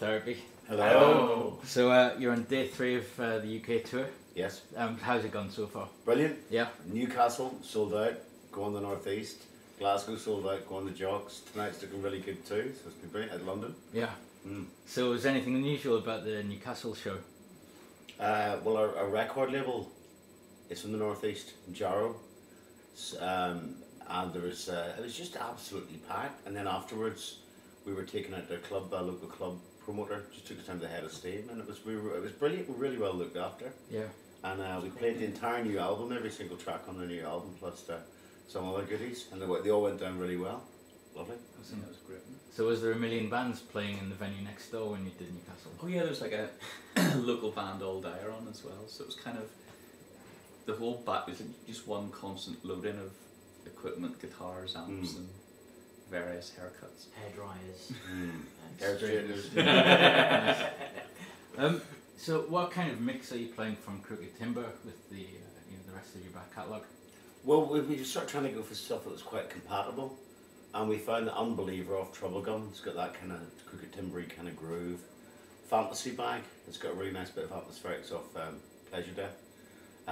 Therapy. Hello. So you're on day 3 of the UK tour. Yes. How's it gone so far? Brilliant. Yeah. Newcastle sold out, go on the northeast. Glasgow sold out, go on the Jocks. Tonight's looking really good too, so it's been brilliant at London. Yeah. So is there anything unusual about the Newcastle show? Well, our record label is from the northeast, Jarrow. And there was, it was just absolutely packed. And then afterwards, we were taken out to a club, a local club promoter, just took us down to the head of steam, and it was brilliant. We were really well looked after. Yeah. And we played the entire new album, every single track on the new album, plus some other goodies, and they all went down really well. Lovely. I think that was great. So was there a million bands playing in the venue next door when you did Newcastle? Oh yeah, there was like a local band all dire on as well, so it was kind of, the whole back was just one constant loading of equipment, guitars, amps and various haircuts. Hair dryers. Hair straighteners. So what kind of mix are you playing from Crooked Timber with the the rest of your back catalogue? Well, we just started trying to go for stuff that was quite compatible, and we found that Unbeliever off Troublegum, it's got that kind of Crooked Timbery kind of groove. Fantasy Bag, it's got a really nice bit of atmospherics off Pleasure Death.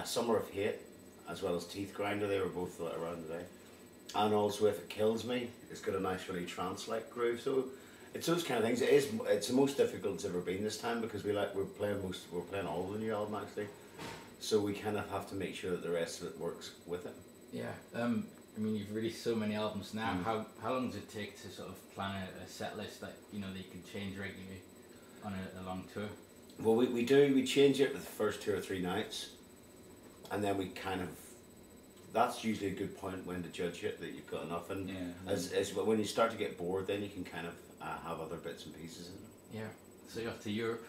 Summer of Hate, as well as Teeth Grinder, they were both around today. And also If It Kills Me, it's got a nice really trance-like groove. So it's those kind of things. It's the most difficult it's ever been this time, because we're playing all of the new album actually. So we kind of have to make sure that the rest of it works with it. Yeah. I mean, you've released so many albums now. How long does it take to sort of plan a set list that that you can change regularly on a long tour? Well, we change it with the first 2 or 3 nights, and then we kind of, that's usually a good point when to judge it, that you've got enough. And as when you start to get bored, then you can kind of have other bits and pieces in it. Yeah. So you're off to Europe.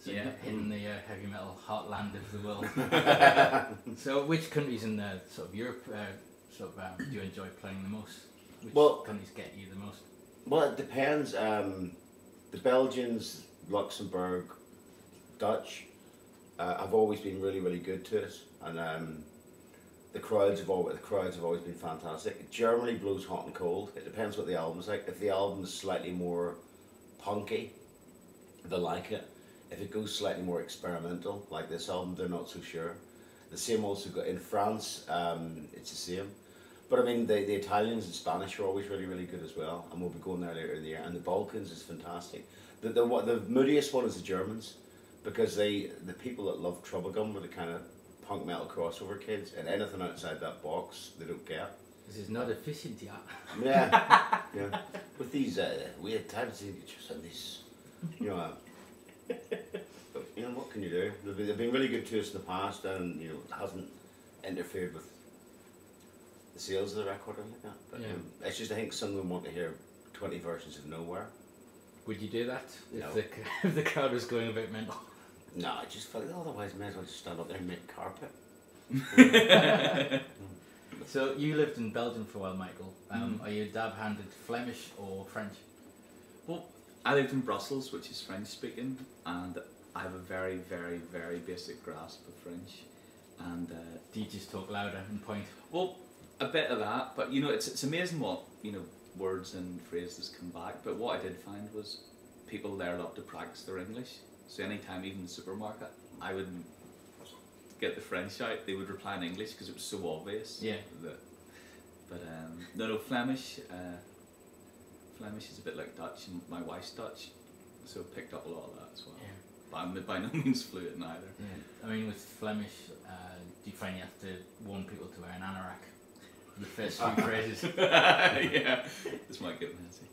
Hitting the heavy metal heartland of the world. So which countries in sort of Europe do you enjoy playing the most? Which countries get you the most? Well, it depends. The Belgians, Luxembourg, Dutch have always been really, really good to us, and the crowds have always been fantastic. Germany blows hot and cold. It depends what the album's like. If the album's slightly more punky, they like it. If it goes slightly more experimental, like this album, they're not so sure. The same also got in France. It's the same. But I mean, the Italians and Spanish are always really, really good as well, and we'll be going there later in the year. And the Balkans is fantastic. The moodiest one is the Germans, because the people that love Troublegum were the kind of punk metal crossover kids, and anything outside that box they don't get. This is not efficient yet. Yeah, yeah. With these weird time signatures and these, but what can you do? They've been really good to us in the past, and it hasn't interfered with the sales of the record or like that. But it's just, I think some of them want to hear 20 versions of Nowhere. Would you do that No. if the crowd was going a bit mental? No, I just felt otherwise I may as well just stand up there and make carpet. So you lived in Belgium for a while, Michael. Are you dab-handed Flemish or French? Well, I lived in Brussels, which is French speaking, and I have a very, very, very basic grasp of French. And do you just talk louder and point? Well, a bit of that, but it's amazing what words and phrases come back. But what I did find was people there love to practice their English. So anytime, even in the supermarket, I would get the French out, they would reply in English because it was so obvious. Yeah. But no, Flemish. Flemish is a bit like Dutch, and my wife's Dutch, so I picked up a lot of that as well. Yeah. But I'm by no means fluent in either. Yeah. I mean, with Flemish, do you find you have to warn people to wear an anorak? The first few phrases. Yeah, this might get messy.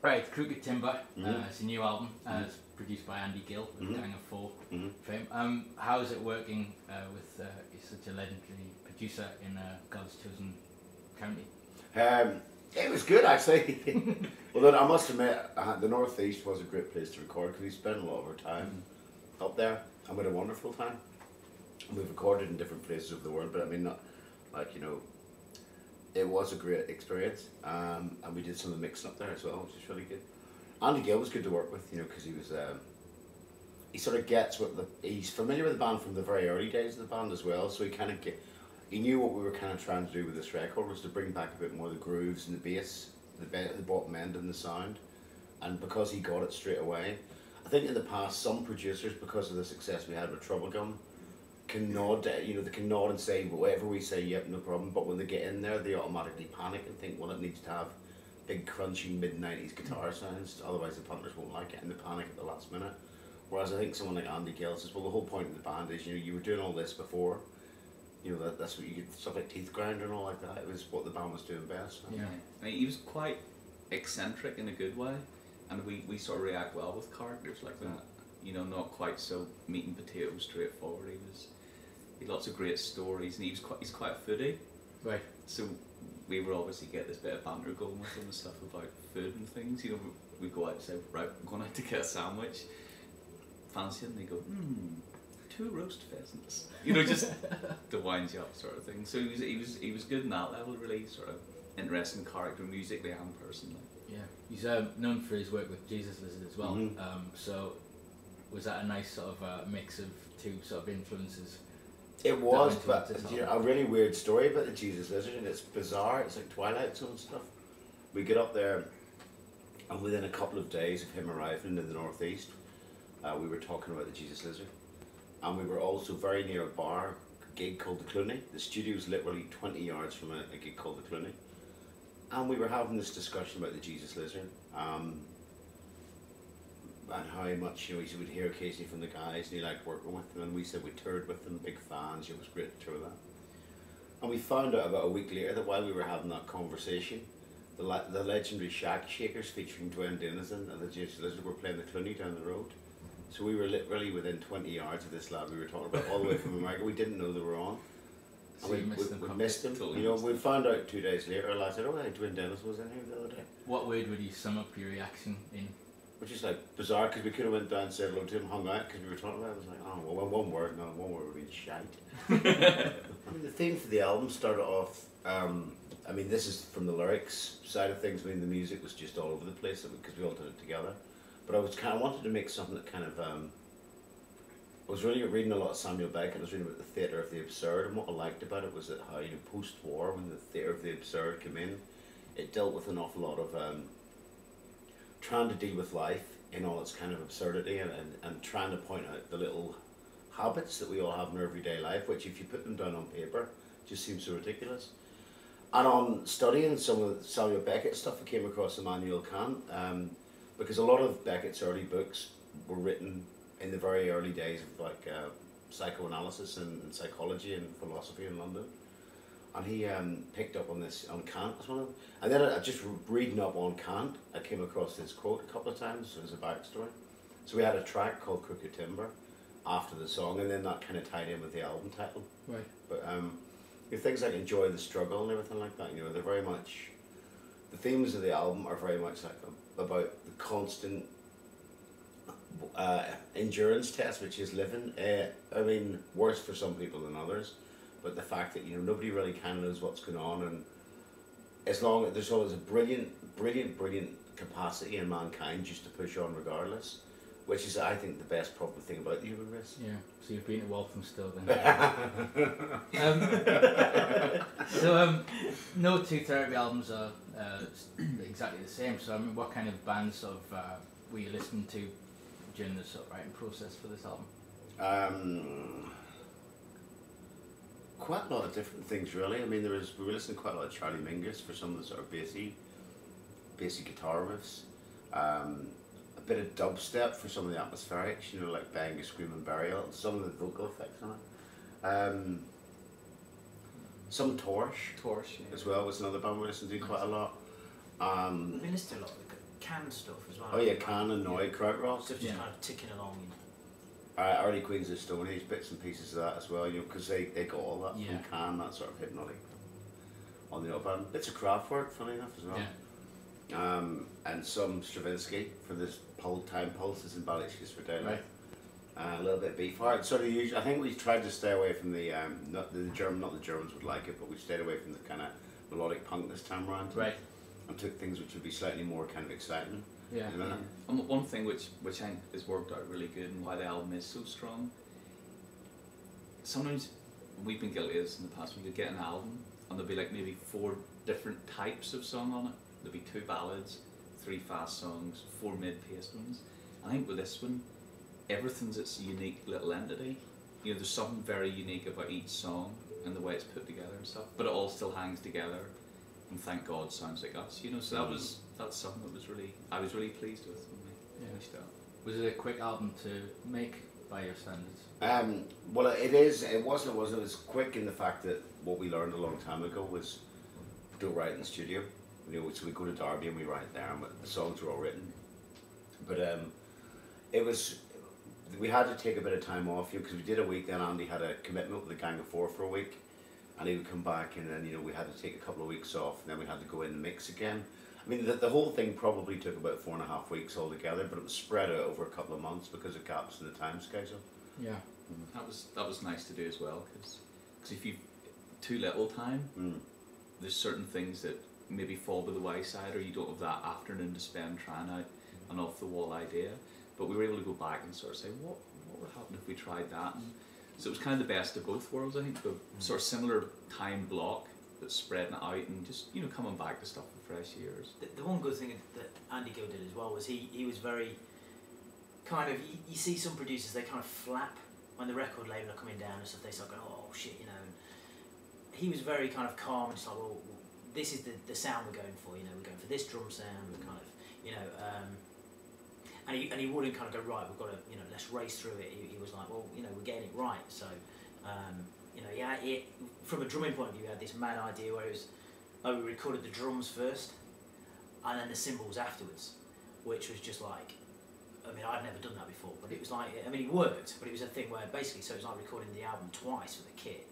Right, Crooked Timber. It's a new album. It's produced by Andy Gill with Gang of Four fame. How is it working with such a legendary producer in God's chosen county? It was good actually. Although I must admit, the Northeast was a great place to record, because we spent a lot of our time up there, and we had a wonderful time. We've recorded in different places of the world, but I mean, not like it was a great experience, and we did some of the mixing up there as well, which is really good. Andy Gill was good to work with, because he was he sort of gets he's familiar with the band from the very early days of the band as well, so he knew what we were kind of trying to do with this record was to bring back a bit more of the grooves and the bass, the bottom end and the sound, and because he got it straight away, I think in the past some producers, because of the success we had with Troublegum, can nod, they can nod and say whatever we say, yep, no problem. But when they get in there, they automatically panic and think, well, it needs to have big crunchy mid-90s guitar sounds, otherwise the punters won't like it, and they panic at the last minute. Whereas I think someone like Andy Gill says, well, the whole point of the band is, you were doing all this before, that's what you get, stuff like Teeth Grinder and all like that. It was what the band was doing best. So. Yeah, I mean, he was quite eccentric in a good way, and we sort of react well with characters like that. Not quite so meat and potatoes, straightforward. He had lots of great stories, and he's quite a foodie. Right. So we would obviously get this bit of banter going with him and stuff about food and things. We go out and say, right, we're going out to get a sandwich. Fancy it? And they go, 2 roast pheasants. Just to wind you up, sort of thing. So he was good in that level, really sort of interesting character, musically and personally. Yeah, he's known for his work with Jesus Lizard as well. So was that a nice sort of mix of 2 sort of influences? It was, but a really weird story about the Jesus Lizard, and it's bizarre. It's like Twilight Zone stuff. We get up there, and within a couple of days of him arriving in the northeast, we were talking about the Jesus Lizard, and we were also very near a gig called the Clooney. The studio was literally 20 yards from a gig called the Clooney, and we were having this discussion about the Jesus Lizard. And how much he would hear occasionally from the guys, and he liked working with them, and we said we toured with them, big fans. It was great to tour that. And we found out about a week later that while we were having that conversation, the legendary Shack Shakers featuring Dwayne Dennison and the Jesus Lizard were playing the Clooney down the road. So we were literally within 20 yards of this lad we were talking about, all the way from America. We didn't know they were on. So we missed them. We found out 2 days later. A lad said, "Oh, hey, Dwayne Dennison was in here the other day." What word would you sum up your reaction in? Which is like bizarre, because we could have went down, said hello to him, hung out, because we were talking about it. It was like, oh, well, one word would be shite. I mean, the theme for the album started off, I mean, this is from the lyrics side of things. I mean, the music was just all over the place because we all did it together. But I wanted to make something that kind of, I was really reading a lot of Samuel Beckett. I was reading about the theatre of the absurd, and what I liked about it was that how, post-war, when the theatre of the absurd came in, it dealt with an awful lot of trying to deal with life in all its kind of absurdity, and trying to point out the little habits that we all have in our everyday life, which if you put them down on paper, just seems so ridiculous. And on studying some of Samuel Beckett stuff, I came across Immanuel Kant, because a lot of Beckett's early books were written in the very early days of psychoanalysis and psychology and philosophy in London. And he picked up on this, on Kant as well. And then I just reading up on Kant, I came across this quote a couple of times as a backstory. So we had a track called Crooked Timber after the song, and then that kind of tied in with the album title. Right. But things like Enjoy the Struggle and everything like that, they're very much, the themes of the album are very much like about the constant endurance test, which is living. I mean, worse for some people than others. But the fact that nobody really kind of knows what's going on, and as long as there's always a brilliant capacity in mankind just to push on regardless, which is, I think, the best proper thing about the human race. Yeah. So you've been to Walthamstow then. No 2 therapy albums are exactly the same. So I mean, what kind of bands were you listening to during the sort of writing process for this album? Quite a lot of different things, really. I mean, we were listening to quite a lot of Charlie Mingus for some of the sort of bassy guitar riffs. A bit of dubstep for some of the atmospherics, like Bang, Scream and Burial, some of the vocal effects on it. Some Torch as well was another band we listened to quite a lot. We listened to a lot of the Can stuff as well. Oh yeah, Can and Noy, Krautrock. Stuff just kind of ticking along. Early Queens of Stone Age, bits and pieces of that as well, because they got all that from Can, that sort of hypnotic on the up band. Bits of Kraftwerk, funny enough, as well. Yeah. And some Stravinsky for this time pulses and Ballichkas for daylight. Right. A little bit of Beefheart. Sort of usual. I think we tried to stay away from the not the Germans would like it, but we stayed away from the kind of melodic punk this time around. Right. And took things which would be slightly more kind of exciting. Yeah. And one thing which I think has worked out really good and why the album is so strong, sometimes we've been guilty of this in the past, we could get an album and there'll be like maybe 4 different types of song on it. There'll be 2 ballads, 3 fast songs, 4 mid-paced ones. I think with this one, everything's its unique little entity. You know, there's something very unique about each song and the way it's put together and stuff, but it all still hangs together, and thank God sounds like us. You know, so that's something that I was really pleased with when we finished it up. Was it a quick album to make by your standards? Well, it is. It wasn't. It was quick in the fact that what we learned a long time ago was don't write in the studio. You know, so we go to Derby and we write there, and the songs were all written. But it was. We had to take a bit of time off, you know, because we did a week. Then Andy had a commitment with the Gang of Four for a week, and he would come back, and then, you know, we had to take a couple of weeks off, and then we had to go in and mix again. I mean, the whole thing probably took about 4.5 weeks altogether, but it was spread out over a couple of months because of gaps in the time schedule. Yeah, that was nice to do as well, because if you've too little time, there's certain things that maybe fall by the wayside, or you don't have that afternoon to spend trying out an off the wall idea. But we were able to go back and sort of say, what would happen if we tried that? And so it was kind of the best of both worlds, I think. The sort of similar time block, but spreading it out and just, you know, coming back to stuff in fresh ears. The one good thing that Andy Gill did as well was he was very kind of, you see some producers, they kind of flap when the record label are coming down and stuff, they start going, oh shit, you know. And he was very kind of calm and just like, well, this is the sound we're going for, you know, we're going for this drum sound, we're kind of, you know, and he wouldn't kind of go, right, we've got to, you know, let's race through it. He was like, well, you know, we're getting it right. So, you know, yeah, from a drumming point of view, we had this mad idea where it was, like, we recorded the drums first, and then the cymbals afterwards, which was just like, I mean, I'd never done that before, but it was like, I mean, it worked, but it was a thing where basically, so it was like recording the album twice for the kit.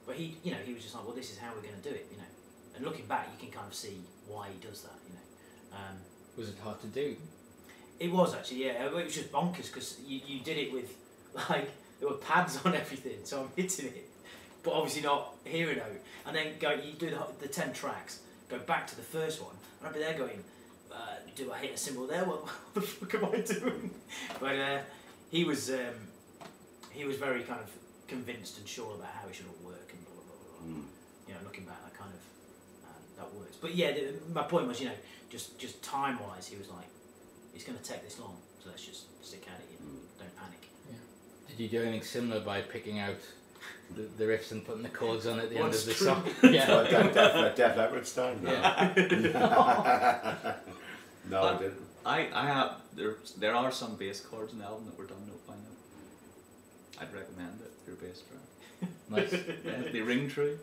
But he, you know, he was just like, well, this is how we're going to do it, you know. And looking back, you can kind of see why he does that, you know. Was it hard to do? It was actually, yeah. It was just bonkers because you did it with, like, there were pads on everything, so I'm hitting it, but obviously not hearing it. And then you do the 10 tracks, go back to the first one, and I'd be there going, do I hit a cymbal there? What the fuck am I doing? But he was very kind of convinced and sure about how it should all work and blah blah blah blah. You know, looking back, that kind of that works. But yeah, my point was, you know, just time wise, he was like, it's going to take this long, so let's just stick at it. You know, don't panic. Yeah. Did you do anything similar by picking out the riffs and putting the chords on at the end of the song? Yeah, Def Leppard style. No. Yeah. No, I didn't. I have there are some bass chords in the album that were done note by note. I'd recommend it if you're a bass player. Nice. Yeah, they ring true.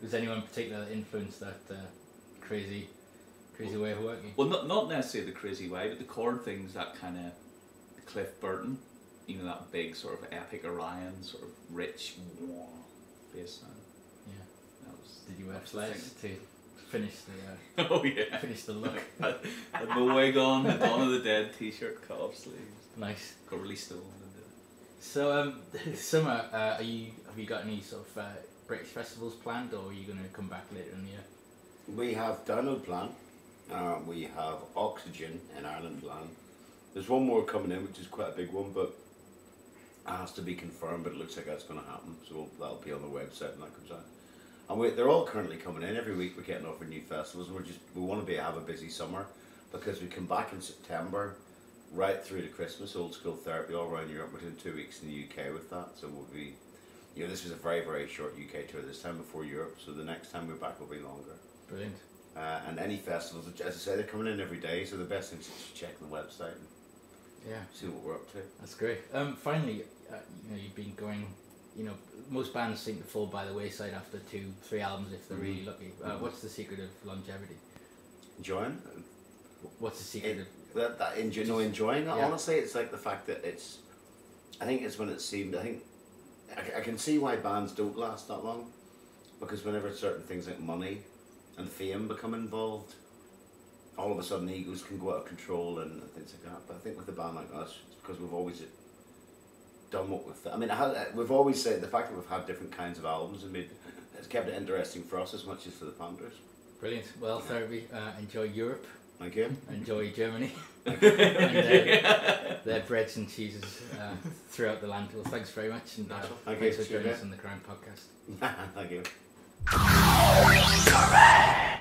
Was anyone in particular that influenced that crazy way of working? Well, not necessarily the crazy way, but the chord things, that kind of Cliff Burton, you know, that big sort of epic Orion, sort of rich bass sound. Yeah. That was. Did you wear sleds to finish the? Oh yeah. Finish the look. Had my wig on, the Dawn of the Dead T-shirt, cut off sleeves. Nice. Got really stoned. So, summer, have you got any sort of British festivals planned, or are you going to come back later in the year? We have Download planned. We have Oxygen in Ireland planned. There's one more coming in, which is quite a big one, but it has to be confirmed. But it looks like that's going to happen, so that'll be on the website when that comes out. And they're all currently coming in. Every week we're getting offered new festivals, and we want to have a busy summer because we come back in September, right through to Christmas. Old School Therapy all around Europe. We're doing 2 weeks in the UK with that, so we'll be. You know, this was a very, very short UK tour this time before Europe, so the next time we're back will be longer. Brilliant. And any festivals, as I say, they're coming in every day, so the best thing is to check the website and see what we're up to. That's great. Finally, you know, you've been going, you know, most bands seem to fall by the wayside after 2-3 albums if they're really lucky. What's the secret of longevity? Enjoying? What's the secret of... Enjoying? Yeah. Honestly, it's like the fact that it's... I think it's when it seemed... I can see why bands don't last that long, because whenever certain things like money and fame become involved, all of a sudden egos can go out of control and things like that. But I think with a band like us, it's because we've always done what we've... I mean, we've always said the fact that we've had different kinds of albums and it's kept it interesting for us as much as for the panders. Brilliant. Well, Therapy, enjoy Europe. Thank you. Enjoy Germany. And their breads and cheeses throughout the land. Well, thanks very much, and thanks for joining us on the Kerrang podcast. Thank you.